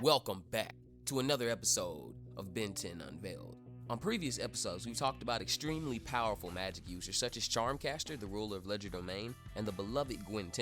Welcome back to another episode of Ben 10 Unveiled. On previous episodes, we've talked about extremely powerful magic users such as Charmcaster, the ruler of Legerdemain, and the beloved Gwen.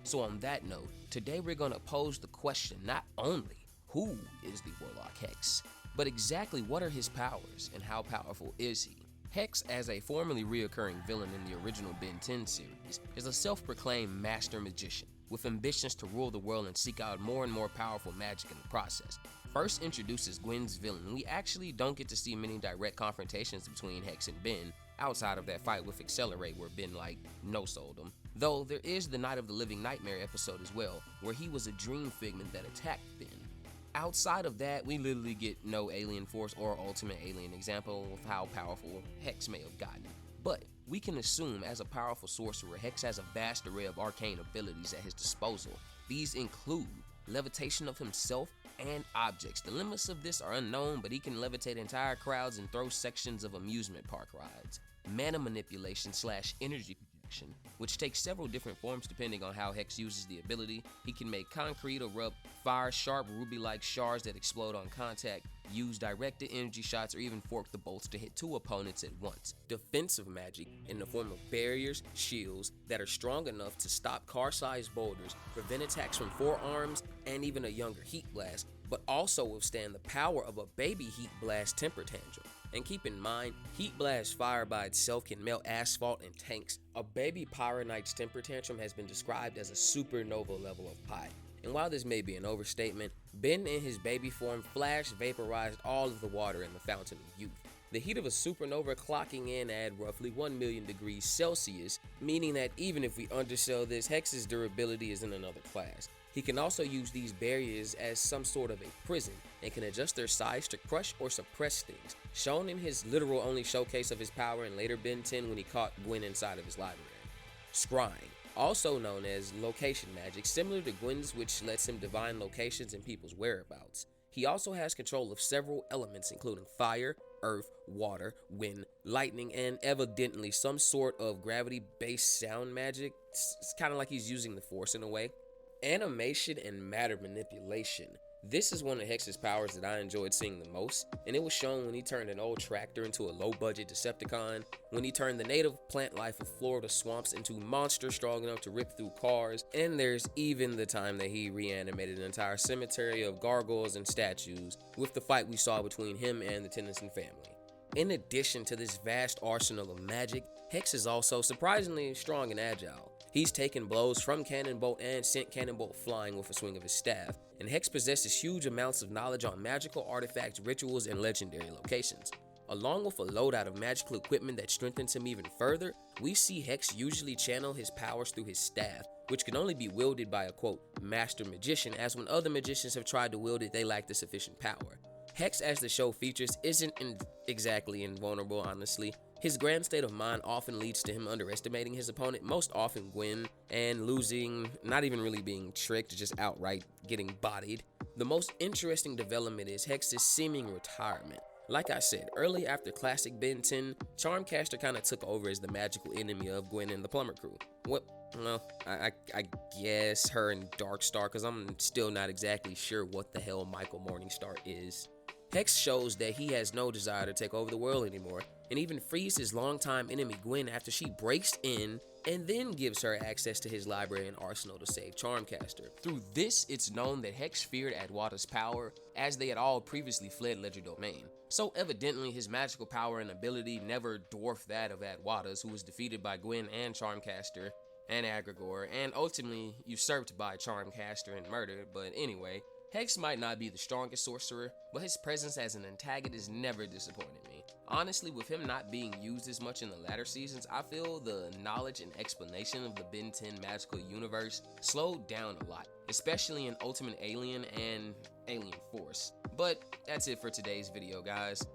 So on that note, today we're going to pose the question not only who is the Warlock Hexs, but exactly what are his powers and how powerful is he? Hexs, as a formerly reoccurring villain in the original Ben 10 series, is a self-proclaimed master magician with ambitions to rule the world and seek out more and more powerful magic in the process. First introduced as Gwen's villain, we actually don't get to see many direct confrontations between Hexs and Ben outside of that fight with Accelerate where Ben no-sold him. Though there is the Night of the Living Nightmare episode as well, where he was a dream figment that attacked Ben. Outside of that, we literally get no alien force or ultimate alien example of how powerful Hexs may have gotten. But we can assume as a powerful sorcerer, Hexs has a vast array of arcane abilities at his disposal. These include levitation of himself and objects. The limits of this are unknown, but he can levitate entire crowds and throw sections of amusement park rides. Mana manipulation / energy projection, which takes several different forms depending on how Hexs uses the ability. He can make concrete or rub fire sharp ruby-like shards that explode on contact, use directed energy shots, or even fork the bolts to hit two opponents at once. Defensive magic in the form of barriers, shields that are strong enough to stop car-sized boulders, prevent attacks from forearms, and even a younger heat blast, but also withstand the power of a baby heat blast temper tantrum. And keep in mind, heat blast fire by itself can melt asphalt and tanks. A baby Pyro Knight's temper tantrum has been described as a supernova level of high. And while this may be an overstatement, Ben in his baby form flash vaporized all of the water in the Fountain of Youth. The heat of a supernova clocking in at roughly 1 million degrees Celsius, meaning that even if we undersell this, Hex's durability is in another class. He can also use these barriers as some sort of a prison and can adjust their size to crush or suppress things, shown in his literal only showcase of his power in later Ben 10 when he caught Gwen inside of his library. Scrying, also known as location magic, similar to Gwen's, which lets him divine locations and people's whereabouts. He also has control of several elements including fire, earth, water, wind, lightning, and evidently some sort of gravity-based sound magic. It's kind of like he's using the Force in a way. Animation and matter manipulation. This is one of Hex's powers that I enjoyed seeing the most, and it was shown when he turned an old tractor into a low-budget Decepticon, when he turned the native plant life of Florida swamps into monsters strong enough to rip through cars, and there's even the time that he reanimated an entire cemetery of gargoyles and statues with the fight we saw between him and the Tennyson family. In addition to this vast arsenal of magic, Hexs is also surprisingly strong and agile. He's taken blows from Cannonbolt and sent Cannonbolt flying with a swing of his staff, and Hexs possesses huge amounts of knowledge on magical artifacts, rituals, and legendary locations. Along with a loadout of magical equipment that strengthens him even further, we see Hexs usually channel his powers through his staff, which can only be wielded by a quote, master magician, as when other magicians have tried to wield it, they lack the sufficient power. Hexs, as the show features, isn't exactly invulnerable, honestly. His grand state of mind often leads to him underestimating his opponent, most often Gwen, and losing, not even really being tricked, just outright getting bodied. The most interesting development is Hex's seeming retirement. Like I said, early after classic Ben 10, Charmcaster kind of took over as the magical enemy of Gwen and the Plumber crew. I guess her and Darkstar, because I'm still not exactly sure what the hell Michael Morningstar is. Hexs shows that he has no desire to take over the world anymore, and even frees his longtime enemy Gwen after she breaks in and then gives her access to his library and arsenal to save Charmcaster. Through this, it's known that Hexs feared Adwata's power, as they had all previously fled Legerdemain. So evidently his magical power and ability never dwarfed that of Adwata's, who was defeated by Gwen and Charmcaster and Agrigor, and ultimately usurped by Charmcaster and murdered. But anyway, Hexs might not be the strongest sorcerer, but his presence as an antagonist never disappointed me. Honestly, with him not being used as much in the latter seasons, I feel the knowledge and explanation of the Ben 10 magical universe slowed down a lot, especially in Ultimate Alien and Alien Force. But that's it for today's video, guys.